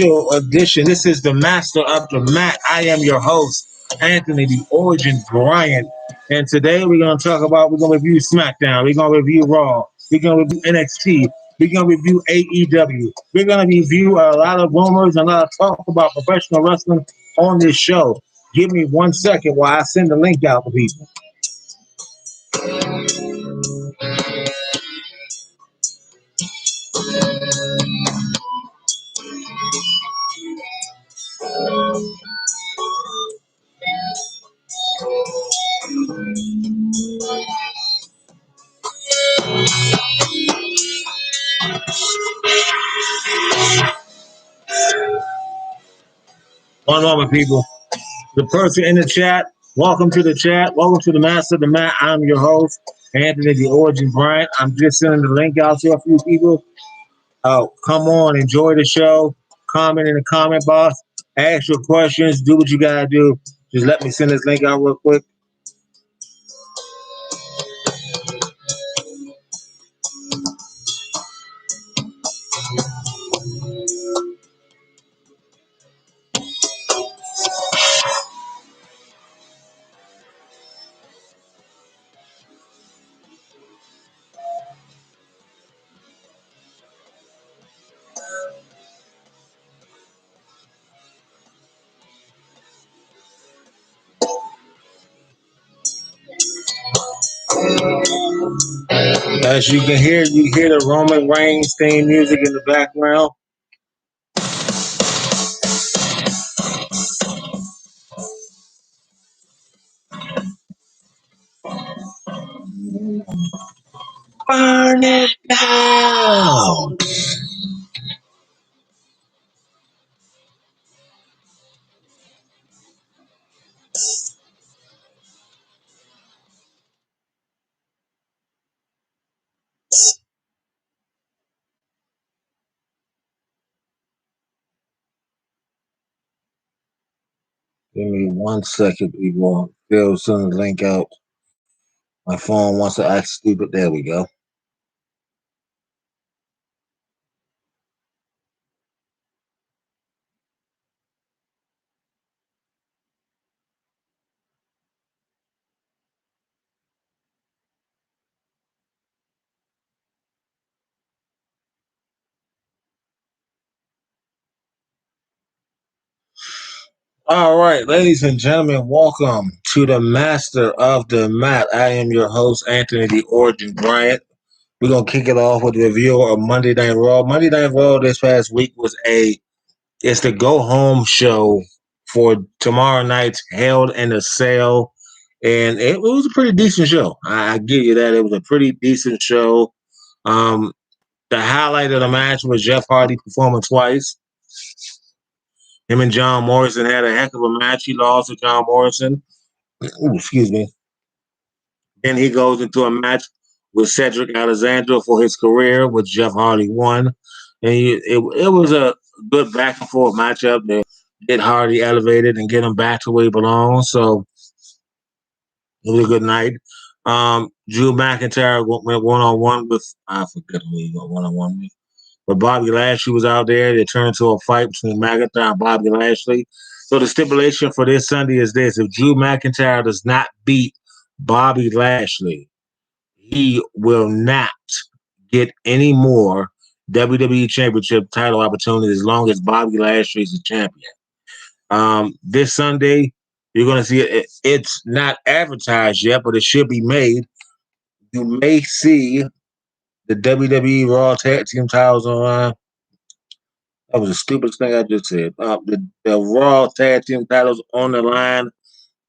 Edition. This is the Master of the Mat. I am your host, Anthony, the Origin Bryant. And today we're going to review SmackDown. We're going to review Raw. We're going to review NXT. We're going to review AEW. We're going to review a lot of rumors and a lot of talk about professional wrestling on this show. Give me 1 second while I send the link out to people. One moment, people. The person in the chat, welcome to the chat. Welcome to the Master of the Mat. I'm your host, Anthony the Origin Bryant. I'm just sending the link out to a few people. Come on, enjoy the show. Comment in the comment box. Ask your questions. Do what you gotta do. Just let me send this link out real quick. As you can hear, you hear the Roman Reigns theme music in the background. Burn it down. Give me 1 second, people. Phil, send the link out. My phone wants to act stupid. There we go. All right, ladies and gentlemen, welcome to the Master of the Mat. I am your host, Anthony the Origin Bryant. We're going to kick it off with a review of Monday Night Raw. Monday Night Raw this past week it's the go home show for tomorrow night's Hell in a Cell. And it was a pretty decent show. I give you that. It was a pretty decent show. The highlight of the match was Jeff Hardy performing twice. Him and John Morrison had a heck of a match. He lost to John Morrison. Ooh, excuse me. Then he goes into a match with Cedric Alexander for his career, which Jeff Hardy won. And it was a good back and forth matchup to get Hardy elevated and get him back to where he belongs. So it was a good night. Drew McIntyre went one-on-one with, I forget who he went one-on-one with. But Bobby Lashley was out there. It turned into a fight between McIntyre and Bobby Lashley. So the stipulation for this Sunday is this. If Drew McIntyre does not beat Bobby Lashley, he will not get any more WWE Championship title opportunities as long as Bobby Lashley is the champion. This Sunday, you're going to see it. It's not advertised yet, but it should be made. You may see the WWE Raw Tag Team titles on. That was the stupidest thing I just said. The Raw Tag Team titles on the line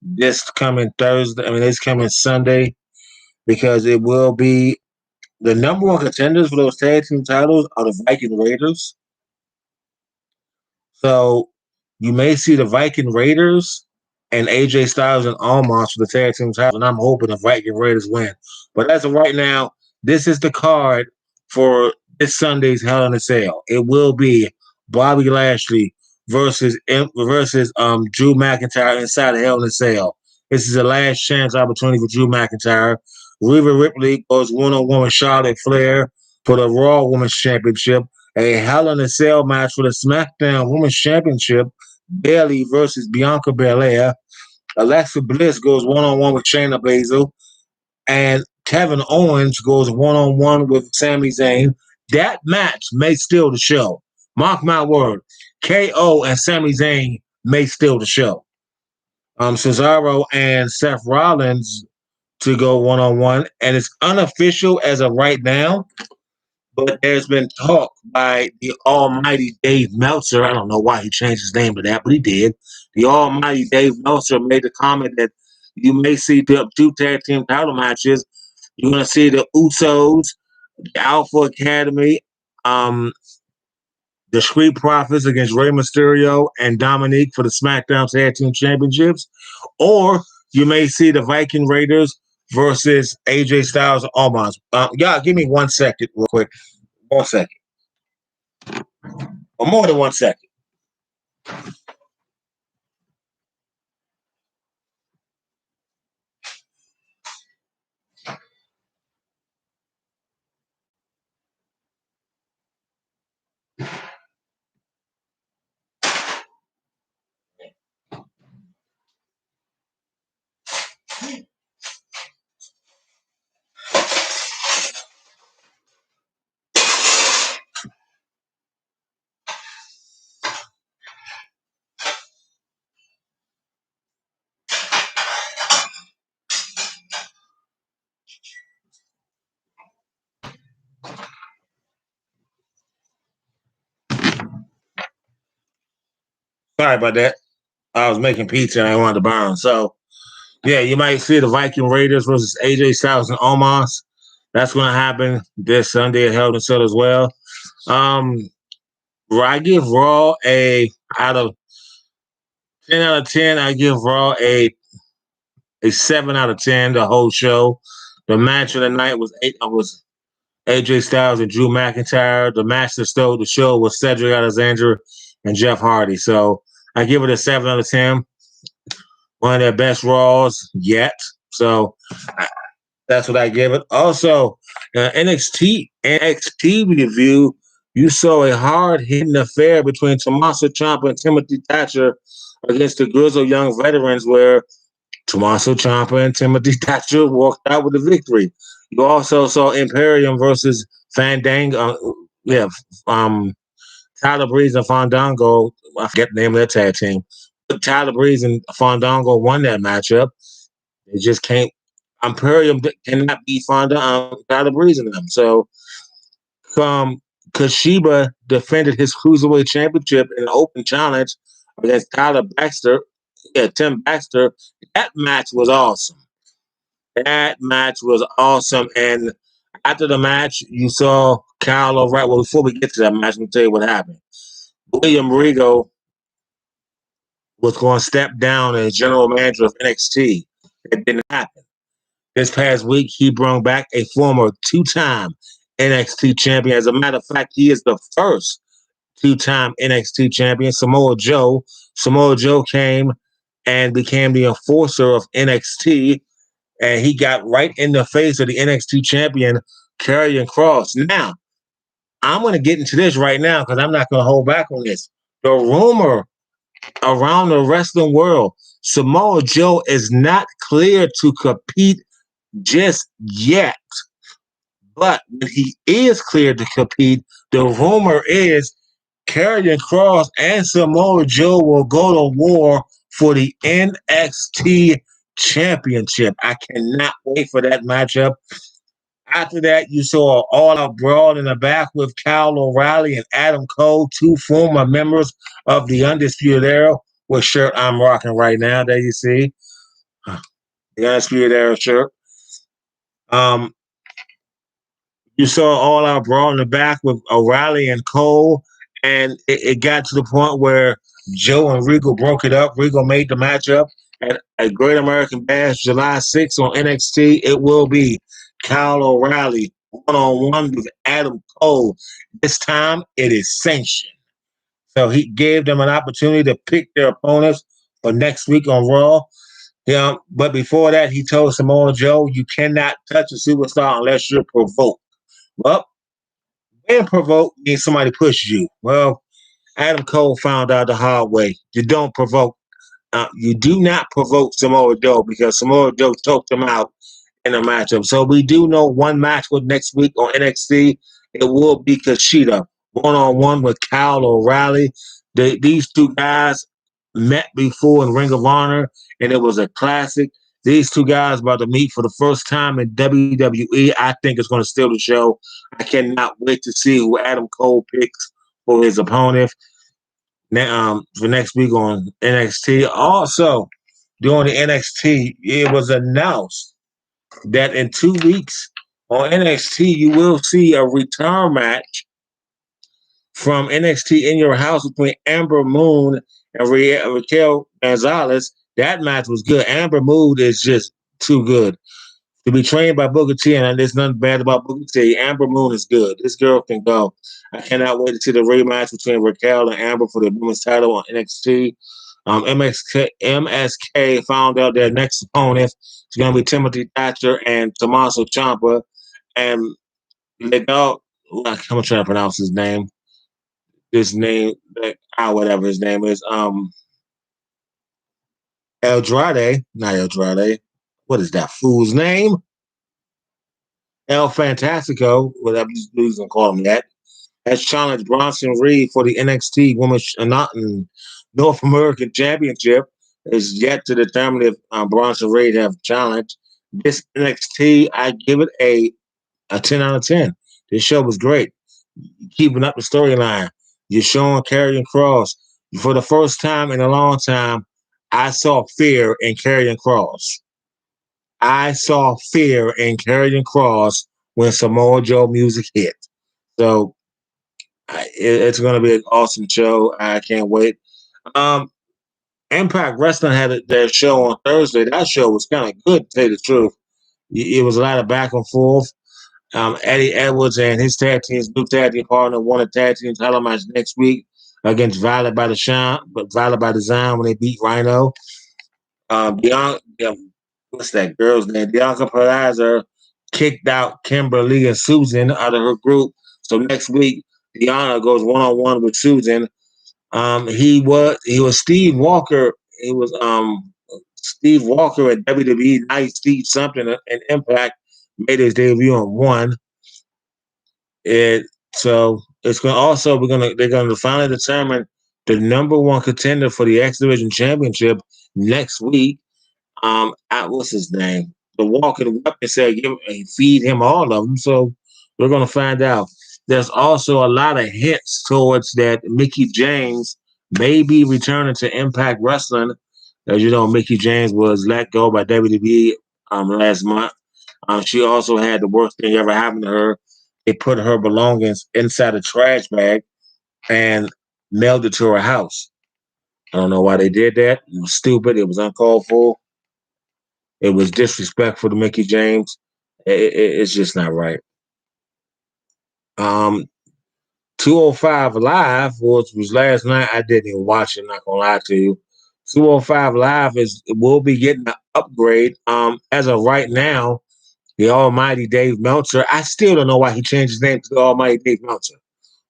this coming Thursday. I mean, this coming Sunday, because it will be the number one contenders for those tag team titles are the Viking Raiders. So you may see the Viking Raiders and AJ Styles and Almas for the tag team titles, and I'm hoping the Viking Raiders win. But as of right now, this is the card for this Sunday's Hell in a Cell. It will be Bobby Lashley versus Drew McIntyre inside of Hell in a Cell. This is a last chance opportunity for Drew McIntyre. Rhea Ripley goes one-on-one with Charlotte Flair for the Raw Women's Championship. A Hell in a Cell match for the SmackDown Women's Championship. Bayley versus Bianca Belair. Alexa Bliss goes one on one with Shayna Baszler, and Kevin Owens goes one on one with Sami Zayn. That match may steal the show. Mark my word. KO and Sami Zayn may steal the show. Cesaro and Seth Rollins to go one on one, and it's unofficial as of right now. But there's been talk by the almighty Dave Meltzer. I don't know why he changed his name to that, but he did. The almighty Dave Meltzer made the comment that you may see the two tag team title matches. You're going to see the Usos, the Alpha Academy, um, the Street Profits against Rey Mysterio and Dominique for the SmackDown Tag Team Championships. Or you may see the Viking Raiders versus AJ Styles and Omos. Y'all, give me 1 second real quick. 1 second. Or more than 1 second. Sorry about that. I was making pizza and I wanted to burn. So, yeah, you might see the Viking Raiders versus AJ Styles and Omos. That's going to happen this Sunday at Hell in a Cell as well. Um, I give Raw out of 10 out of 10. I give Raw a 7 out of 10. The whole show. The match of the night was AJ Styles and Drew McIntyre. The match that stole the show was Cedric Alexander and Jeff Hardy. So I give it a 7 out of 10. One of their best Raws yet. So that's what I give it. Also, NXT review, you saw a hard hitting affair between Tommaso Ciampa and Timothy Thatcher against the Grizzled Young Veterans, where Tommaso Ciampa and Timothy Thatcher walked out with the victory. You also saw Imperium versus Fandango. Tyler Breeze and Fandango. I forget the name of that tag team. But Tyler Breeze and Fandango won that matchup. They just can't. Imperium cannot beat Tyler Breeze in them. So, Kashiba defended his cruiserweight championship in an open challenge against Tyler Baxter. Yeah, Tim Baxter. That match was awesome. That match was awesome. And after the match, you saw Kyle O'Reilly. Well, before we get to that match, let me tell you what happened. William Regal was going to step down as general manager of NXT. It didn't happen. This past week, he brought back a former two-time NXT champion. As a matter of fact, he is the first two-time NXT champion, Samoa Joe. Samoa Joe came and became the enforcer of NXT, and he got right in the face of the NXT champion, Karrion Kross. Now, I'm going to get into this right now because I'm not going to hold back on this. The rumor around the wrestling world, Samoa Joe is not clear to compete just yet. But when he is cleared to compete, the rumor is Karrion Kross and Samoa Joe will go to war for the NXT championship. I cannot wait for that matchup. After that, you saw an all-out brawl in the back with Kyle O'Reilly and Adam Cole, two former members of the Undisputed Era, which shirt I'm rocking right now. There you see the Undisputed Era shirt. Um, You saw all out brawl in the back with O'Reilly and Cole, and it got to the point where Joe and Regal broke it up. Regal made the matchup at a Great American Bash July 6th on NXT. It will be Kyle O'Reilly one-on-one with Adam Cole. This time it is sanctioned. So he gave them an opportunity to pick their opponents for next week on Raw. But before that, he told Samoa Joe, you cannot touch a superstar unless you're provoked. Well, And provoke means somebody pushes you. Well, Adam Cole found out the hard way. You don't provoke. You do not provoke Samoa Joe because Samoa Joe choked him out in a matchup. So we do know one match with next week on NXT. It will be Kushida one-on-one with Kyle O'Reilly. These two guys met before in Ring of Honor, and it was a classic. These two guys about to meet for the first time in WWE. I think it's going to steal the show. I cannot wait to see who Adam Cole picks for his opponent for next week on NXT. Also, during the NXT, it was announced that in 2 weeks on NXT, you will see a return match from NXT in your house between Amber Moon and Raquel Gonzalez. That match was good. Amber Moon is just too good to be trained by Booker T, and there's nothing bad about Booker T. Amber Moon is good. This girl can go. I cannot wait to see the rematch between Raquel and Amber for the women's title on NXT. MSK found out their next opponent is going to be Timothy Thatcher and Tommaso Ciampa. And Legal, I'm trying to pronounce his name. His name, whatever his name is, Eldrade, not Eldrade. What is that fool's name? El Fantastico, whatever he's going to call him that, has challenged Bronson Reed for the NXT Women's North American Championship. Is yet to determine if Bronson Reed have challenged. This NXT, I give it a 10 out of 10. This show was great. Keeping up the storyline. You're showing Karrion Kross. For the first time in a long time, I saw fear in Karrion Kross. I saw fear in Karrion Kross when Samoa Joe music hit. So it's going to be an awesome show. I can't wait. Um, Impact Wrestling had their show on Thursday. That show was kind of good, to tell you the truth. It was a lot of back and forth. Eddie Edwards and his new tag team partner, won a tag team title match next week against Violet by Design when they beat Rhino. Bianca, what's that girl's name? Bianca Peraza kicked out Kimberly and Susan out of her group. So next week, Deanna goes one-on-one with Susan. He was Steve Walker. He was Steve Walker at WWE. Now he's Steve something and Impact made his debut on one. So it's going to also they're going to finally determine the number one contender for the X Division Championship next week. What's his name? The Walking Weapon said feed him all of them. So we're going to find out. There's also a lot of hints towards that Mickie James may be returning to Impact Wrestling. As you know, Mickie James was let go by WWE last month. She also had the worst thing ever happen to her. They put her belongings inside a trash bag and mailed it to her house. I don't know why they did that. It was stupid. It was uncalled for. It was disrespectful to Mickie James. It's just not right. 205 Live, which was last night. I didn't even watch it, not gonna lie to you. 205 Live will be getting an upgrade. As of right now, the Almighty Dave Meltzer. I still don't know why he changed his name to the Almighty Dave Meltzer.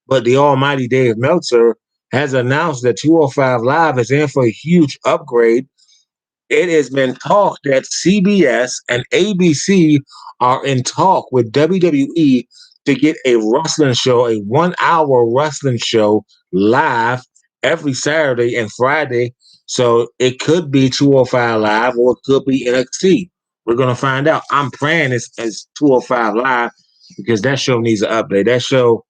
But the Almighty Dave Meltzer has announced that 205 Live is in for a huge upgrade. It has been talked that CBS and ABC are in talk with WWE to get a wrestling show, a 1 hour wrestling show live every Saturday and Friday. So it could be 205 Live or it could be NXT. We're going to find out. I'm praying it's 205 Live because that show needs an update. That show,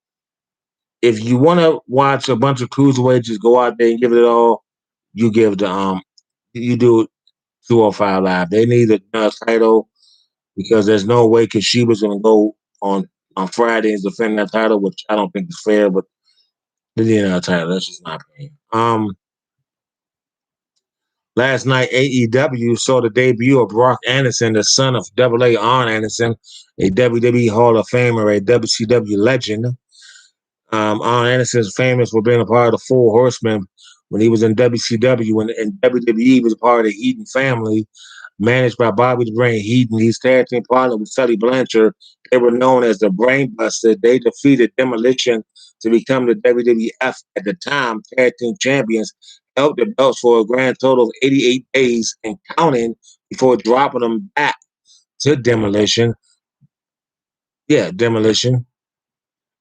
if you want to watch a bunch of cruiserweights just go out there and give it all, you give you do 205 Live. They need a title because there's no way Kashiba's going to go on Friday and defend that title, which I don't think is fair, but they need another title. That's just my opinion. Last night, AEW saw the debut of Brock Anderson, the son of Double A Arn Anderson, a WWE Hall of Famer, a WCW legend. Arn Anderson is famous for being a part of the Four Horsemen when he was in WCW, and WWE was a part of the Eaton family, managed by Bobby the Brain Heaton. He's tag team partner with Tully Blanchard, They were known as the Brain Buster. They defeated Demolition to become the WWF at the time tag team champions, held the belts for a grand total of 88 days and counting before dropping them back to Demolition. Yeah, Demolition.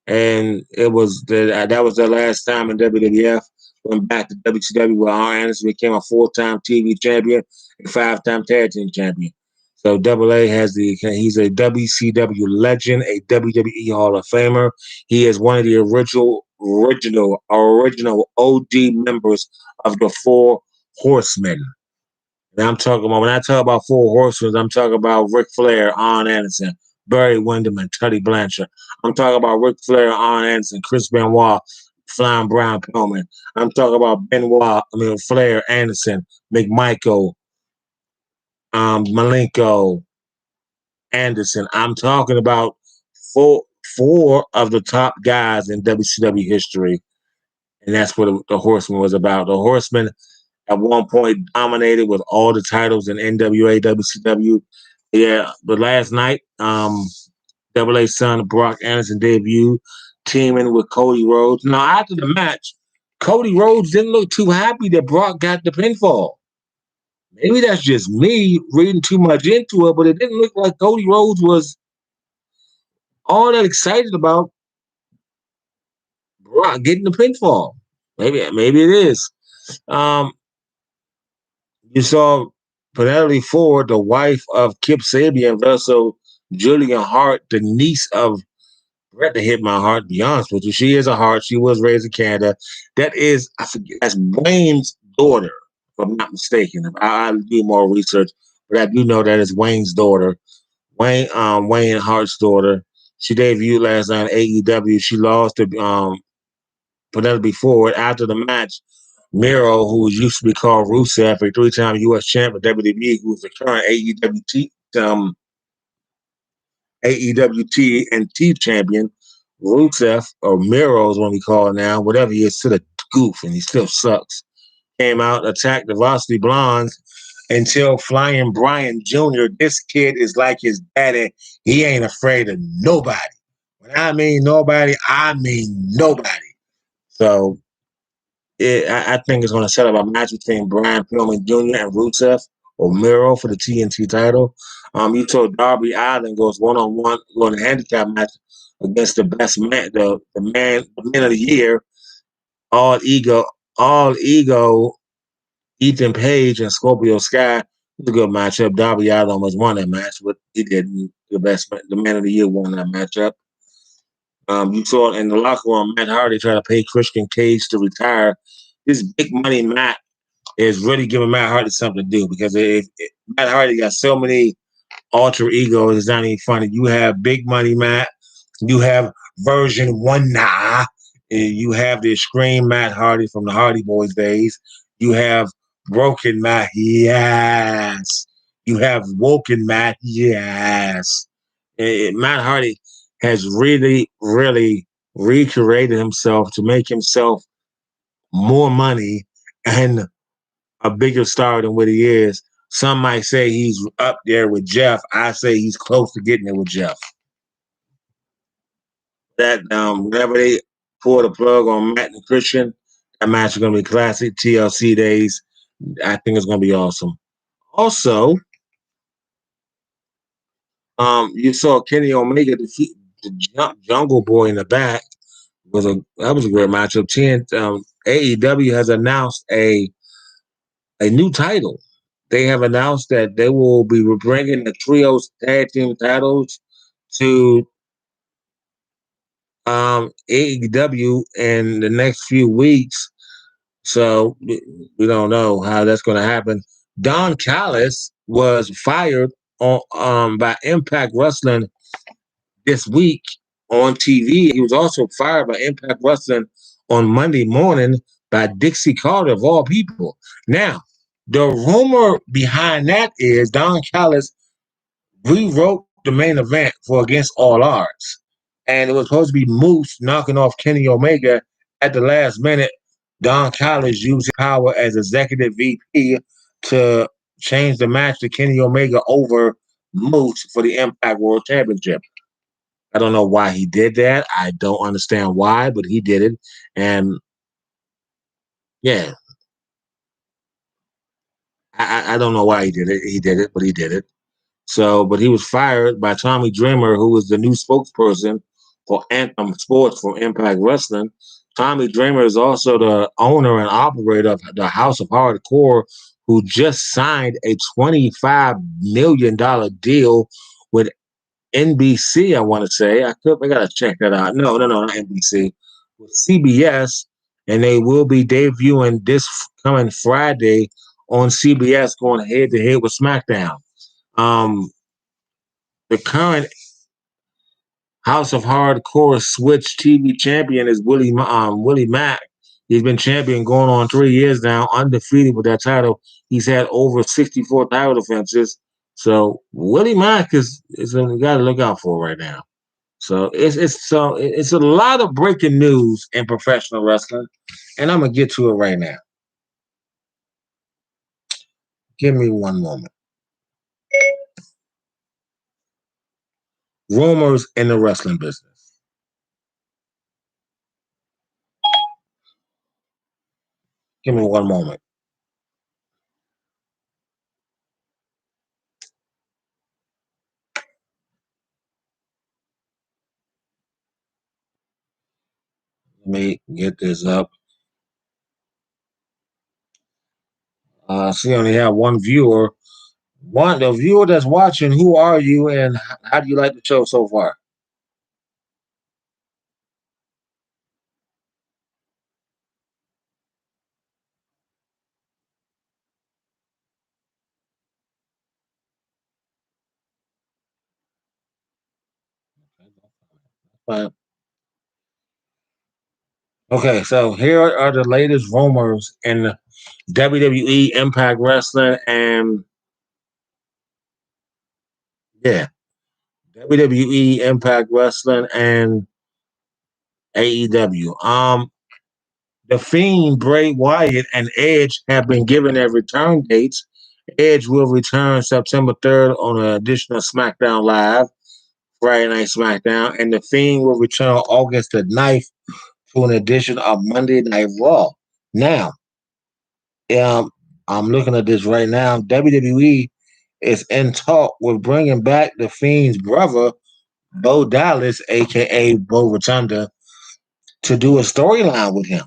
And it was that was the last time in WWF. Went back to WCW where Arn Anderson became a four-time TV champion and five-time tag team champion. So Double A he's a WCW legend, a WWE Hall of Famer. He is one of the original OG members of the Four Horsemen. And I'm talking about when I talk about Four Horsemen, I'm talking about Ric Flair, Arn Anderson, Barry Windham, and Tully Blanchard. I'm talking about Ric Flair, Arn Anderson, Chris Benoit, Flying Brown Pillman. I'm talking about Flair, Anderson, McMichael, Malenko, Anderson. I'm talking about four of the top guys in WCW history, and that's what the Horseman was about. The Horseman at one point dominated with all the titles in NWA, WCW. Yeah, but last night, Double A's son Brock Anderson debuted, teaming with Cody Rhodes. Now, after the match, Cody Rhodes didn't look too happy that Brock got the pinfall. Maybe that's just me reading too much into it, but it didn't look like Cody Rhodes was all that excited about Brock getting the pinfall. Maybe it is. Um, you saw Penelope Ford, the wife of Kip Sabian, versus Julian Hart, the niece of Bret, to hit my heart. To be honest with you, she is a Hart. She was raised in Canada. That is, I forget, that's Wayne's daughter, if I'm not mistaken. I'll do more research, but I do know that is Wayne's daughter. Wayne Hart's daughter. She debuted last night in AEW. She lost to Penelope Ford after the match. Miro, who used to be called Rusev, a three-time U.S. champion, WWE, who's the current AEW TNT champion, Rusev, or Miro is what we call it now, whatever he is, to the goof, and he still sucks. Came out, attacked the Varsity Blondes until Flying Bryant Jr. This kid is like his daddy. He ain't afraid of nobody. When I mean nobody, I mean nobody. So I think it's going to set up a match between Brian Pillman Jr. and Rusev or Miro for the TNT title. You told Darby Allin goes one-on-one, going to handicap match against the best man, the man of the year, all ego, Ethan Page and Scorpio Sky. It was a good matchup. Darby Allin almost won that match, but he didn't. The man of the year won that matchup. You saw in the locker room, Matt Hardy trying to pay Christian Cage to retire. This big money Matt is really giving Matt Hardy something to do because Matt Hardy got so many alter egos. It's not even funny. You have Big Money Matt. You have version one nah. You have the extreme Matt Hardy from the Hardy Boys days. You have broken Matt. Yes. You have woken Matt. Yes. Matt Hardy has really, really recreated himself to make himself more money and a bigger star than what he is. Some might say he's up there with Jeff. I say he's close to getting it with Jeff. That whenever they pull the plug on Matt and Christian, that match is going to be classic TLC days. I think it's going to be awesome. Also, you saw Kenny Omega defeat the Jungle Boy in the back. That was a great matchup. AEW has announced a new title. They have announced that they will be bringing the trios tag team titles to AEW in the next few weeks. So we don't know how that's going to happen. Don Callis was fired by Impact Wrestling this week on TV. He was also fired by Impact Wrestling on Monday morning by Dixie Carter, of all people. Now, the rumor behind that is Don Callis rewrote the main event for Against All Odds. And it was supposed to be Moose knocking off Kenny Omega at the last minute. Don Callis used his power as executive VP to change the match to Kenny Omega over Moose for the Impact World Championship. I don't know why he did that. I don't understand why, but he did it. And yeah, I don't know why he did it. He did it, but he did it. So, but he was fired by Tommy Dreamer, who was the new spokesperson for Anthem Sports for Impact Wrestling. Tommy Dreamer is also the owner and operator of the House of Hardcore, who just signed a $25 million deal with NBC. I want to say I gotta check that out. No, not NBC, with CBS, and they will be debuting this coming Friday on CBS, going head to head with SmackDown. Um, the current House of Hardcore Switch TV champion is Willie Mack. He's been champion going on 3 years now, undefeated with that title. He's had over 64 title defenses. So Willie Mack is a guy to look out for right now. So it's a lot of breaking news in professional wrestling, and I'm gonna get to it right now. Give me one moment. Rumors in the wrestling business. Give me one moment. Let me get this up. See, I only have one viewer. The viewer that's watching. Who are you, and how do you like the show so far? Fine. Okay, so here are the latest rumors in WWE, Impact Wrestling, and yeah, WWE, Impact Wrestling, and AEW. The Fiend, Bray Wyatt, and Edge have been given their return dates. Edge will return September 3rd on an edition of SmackDown Live, Friday Night SmackDown, and The Fiend will return August the 9th to an edition of Monday Night Raw. Now, um, I'm looking at this right now. WWE is in talk with bringing back The Fiend's brother, Bo Dallas, aka Bo Rotunda, to do a storyline with him.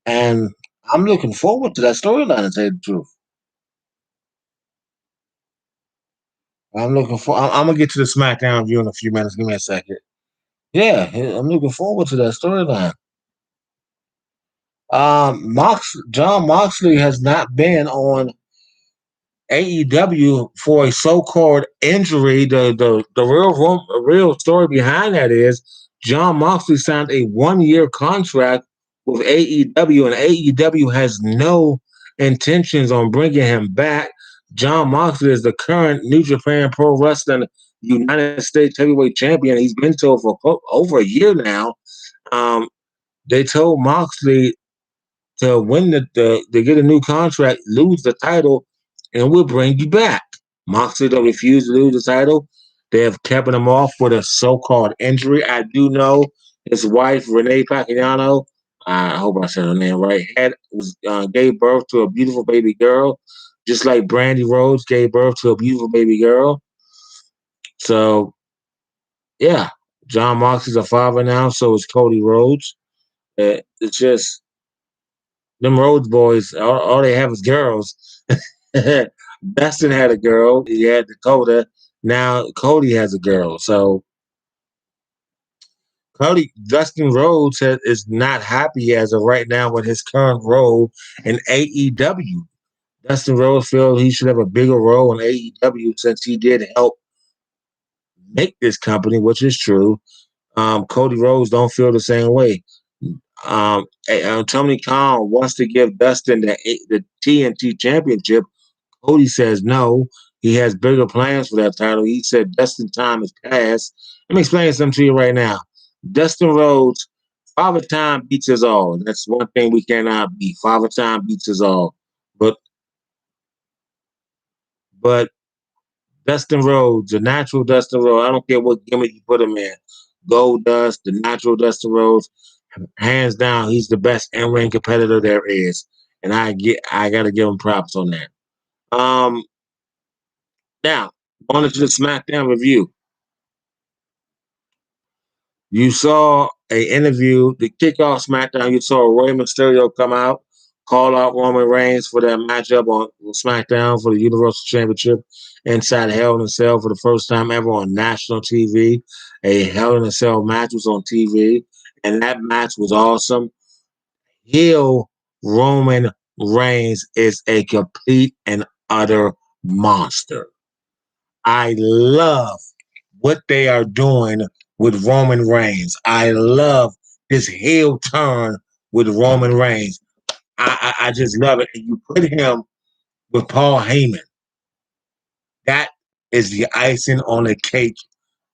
And I'm looking forward to that storyline, to tell you the truth. I'm gonna get to the SmackDown view in a few minutes. Give me a second. Yeah, I'm looking forward to that storyline. John Moxley has not been on AEW for a so-called injury. The real story behind that is John Moxley signed a 1-year contract with AEW, and AEW has no intentions on bringing him back. John Moxley is the current New Japan Pro Wrestling United States Heavyweight Champion. He's been so for over a year now. Um, they told Moxley to win to get a new contract, lose the title, and we'll bring you back. Moxley don't refuse to lose the title. They have kept him off with a so-called injury. I do know his wife, Renee Pacquiao, I hope I said her name right, gave birth to a beautiful baby girl, just like Brandy Rhodes gave birth to a beautiful baby girl. So, yeah, John Moxley's a father now, so is Cody Rhodes. It's just them Rhodes boys, all they have is girls. Dustin had a girl. He had Dakota. Now Cody has a girl. So Dustin Rhodes is not happy as of right now with his current role in AEW. Dustin Rhodes feels he should have a bigger role in AEW since he did help make this company, which is true. Cody Rhodes don't feel the same way. Tony Khan wants to give Dustin the TNT Championship. Cody says no. He has bigger plans for that title. He said Dustin time is past. Let me explain something to you right now. Dustin Rhodes, Father Time beats us all. That's one thing we cannot beat. Father Time beats us all. But but Dustin Rhodes, the natural Dustin Rhodes. I don't care what gimmick you put him in. Gold Dust, the natural Dustin Rhodes, hands down, he's the best in-ring competitor there is, and I got to give him props on that. Um, Now on to the SmackDown review. You saw a interview, the kickoff SmackDown. You saw Rey Mysterio come out, call out Roman Reigns for that matchup on SmackDown for the Universal Championship inside Hell in a Cell for the first time ever on national TV. A Hell in a Cell match was on TV, and that match was awesome. Heel Roman Reigns is a complete and utter monster. I love what they are doing with Roman Reigns. I love this heel turn with Roman Reigns. I just love it. And you put him with Paul Heyman. That is the icing on the cake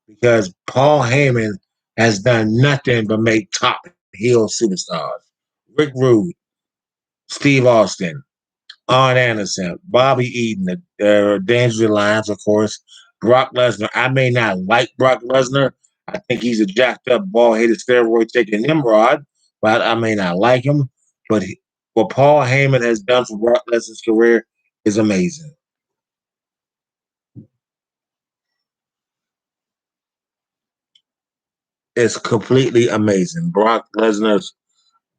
because Paul Heyman has done nothing but make top heel superstars. Rick Rude, Steve Austin, Arn Anderson, Bobby Eaton, the Dangerous Alliance, of course, Brock Lesnar. I may not like Brock Lesnar. I think he's a jacked up, bald headed, steroid taking Nimrod, but I may not like him. But what Paul Heyman has done for Brock Lesnar's career is amazing. It's completely amazing. Brock Lesnar's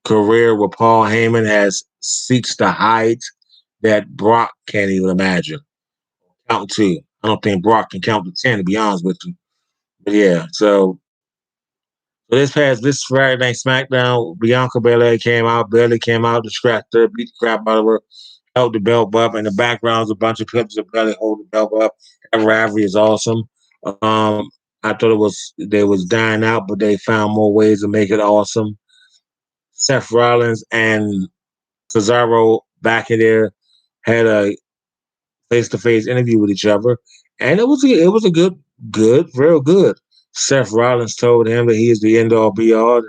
career with Paul Heyman has seeks the heights that Brock can't even imagine. Count two. I don't think Brock can count to 10, to be honest with you. But yeah, so this Friday Night SmackDown, Bianca Belair came out, barely came out, distracted her, beat the crap out of her, held the belt up. In the background's a bunch of pictures of Belair holding the belt up. That rivalry is awesome. I thought they was dying out, but they found more ways to make it awesome. Seth Rollins and Cesaro back in there had a face-to-face interview with each other, and it was a good, real good. Seth Rollins told him that he is the end all be all.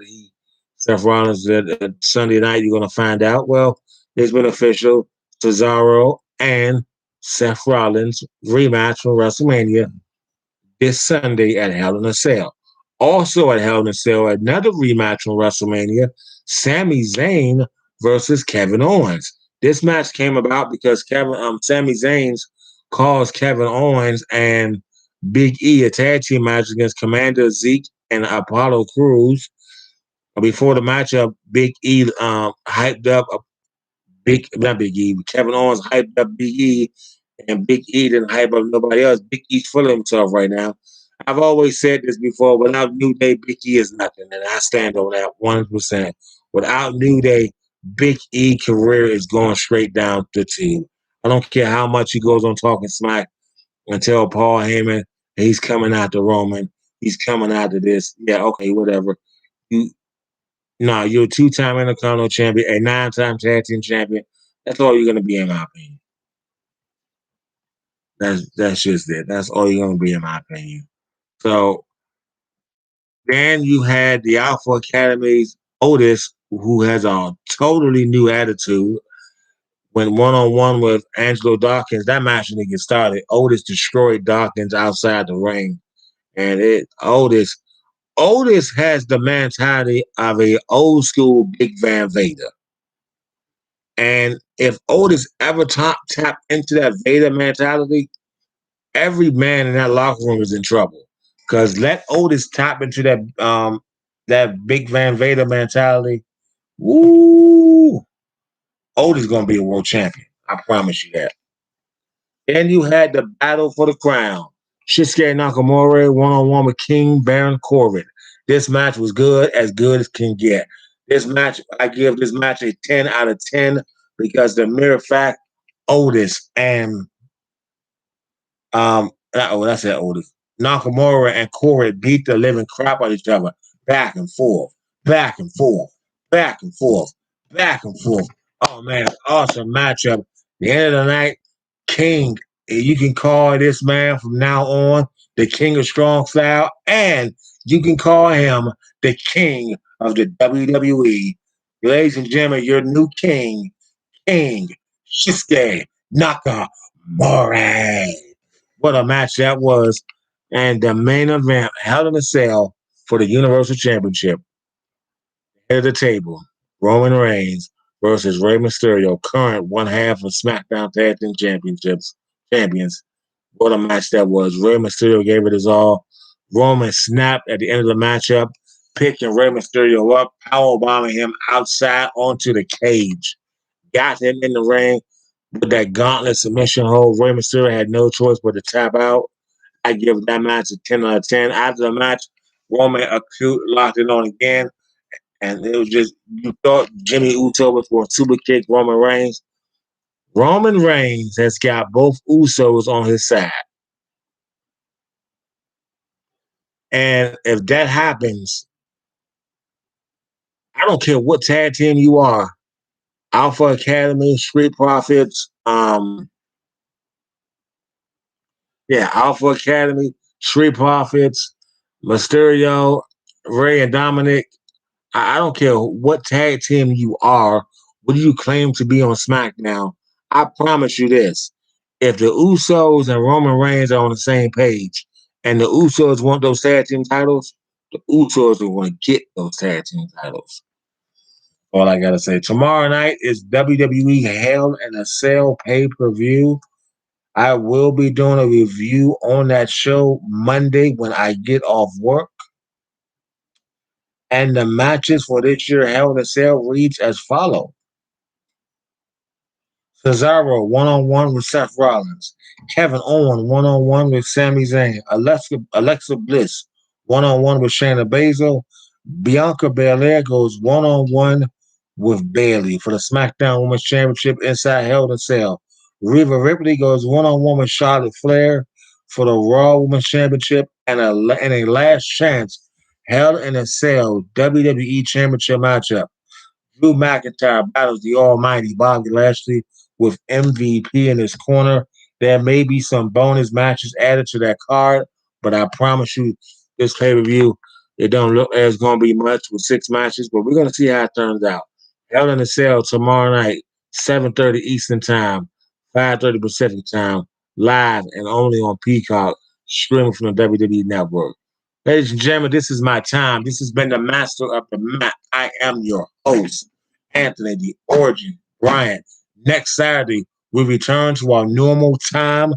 Seth Rollins said Sunday night you're going to find out. Well, it's been official. Cesaro and Seth Rollins rematch for WrestleMania this Sunday at Hell in a Cell. Also at Hell in a Cell, another rematch from WrestleMania, Sami Zayn versus Kevin Owens. This match came about because Sami Zayn caused Kevin Owens and Big E a tag team match against Commander Zeke and Apollo Crews. Before the matchup, Big E hyped up Big not Big E, Kevin Owens hyped up Big E, and Big E didn't hype up nobody else. Big E's full of himself right now. I've always said this before. Without New Day, Big E is nothing, and I stand on that 100%. Without New Day, Big E career is going straight down the tube. I don't care how much he goes on talking smack until Paul Heyman. He's coming after Roman. He's coming after this. Yeah, okay, whatever. You No, you're a two-time Intercontinental champion, a nine-time tag team champion. That's all you're gonna be, in my opinion. That's just it. That's all you're gonna be, in my opinion. So then you had the Alpha Academy's Otis, who has a totally new attitude. Went one-on-one with Angelo Dawkins. That match didn't get started. Otis destroyed Dawkins outside the ring, and Otis has the mentality of a old school Big Van Vader. And if Otis ever tap into that Vader mentality, every man in that locker room is in trouble. Because let Otis tap into that Big Van Vader mentality, woo, Otis gonna be a world champion. I promise you that. Then you had the battle for the crown. Shinsuke Nakamura one-on-one with King Baron Corbin. This match was good as can get. I give this match a 10 out of 10 because the mere fact Otis and that's it, Otis. Nakamura and Corey beat the living crap out of each other, back and forth, back and forth, back and forth, back and forth. Oh man, awesome matchup. The end of the night, King. You can call this man from now on the King of Strong Style, and you can call him the King of the WWE. Ladies and gentlemen, your new king, King Shinsuke Nakamura. What a match that was. And the main event, Hell in a Cell for the Universal Championship. Head of the table, Roman Reigns versus Rey Mysterio, current one half of SmackDown Tag Team champions. What a match that was. Rey Mysterio gave it his all. Roman snapped at the end of the matchup, picking Rey Mysterio up, powerbombing him outside onto the cage. Got him in the ring with that gauntlet submission hold. Rey Mysterio had no choice but to tap out. I give that match a 10 out of 10. After the match, Roman acute locked it on again. And it was just, you thought Jimmy Uso was going to super kick Roman Reigns. Roman Reigns has got both Usos on his side. And if that happens, I don't care what tag team you are, Alpha Academy, Street Profits, Alpha Academy, Street Profits, Mysterio, Ray and Dominic. I don't care what tag team you are, what do you claim to be on SmackDown. I promise you this. If the Usos and Roman Reigns are on the same page and the Usos want those tag team titles, the Usos are going to get those tag team titles. All I gotta say. Tomorrow night is WWE Hell in a Cell pay-per-view. I will be doing a review on that show Monday when I get off work. And the matches for this year Hell in a Cell reads as follow. Cesaro one-on-one with Seth Rollins. Kevin Owens one-on-one with Sami Zayn. Alexa Bliss one-on-one with Shayna Baszler. Bianca Belair goes one-on-one with Bayley for the SmackDown Women's Championship inside Hell in a Cell. Rhea Ripley goes one-on-one with Charlotte Flair for the Raw Women's Championship and a last chance Hell in a Cell WWE Championship matchup. Drew McIntyre battles the almighty Bobby Lashley with MVP in his corner. There may be some bonus matches added to that card, but I promise you, this pay-per-view, it don't look like it's going to be much with 6 matches, but we're going to see how it turns out. Hell in a Cell tomorrow night, 7:30 Eastern Time, 5:30 Pacific Time, live and only on Peacock, streaming from the WWE Network. Ladies and gentlemen, this is my time. This has been the Master of the Map. I am your host, Anthony the Origin Bryant. Next Saturday, we return to our normal time.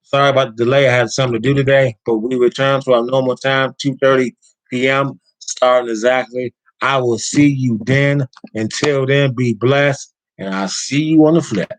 Sorry about the delay. I had something to do today, but we return to our normal time, 2:30 p.m., starting exactly. I will see you then. Until then, be blessed, and I'll see you on the flip.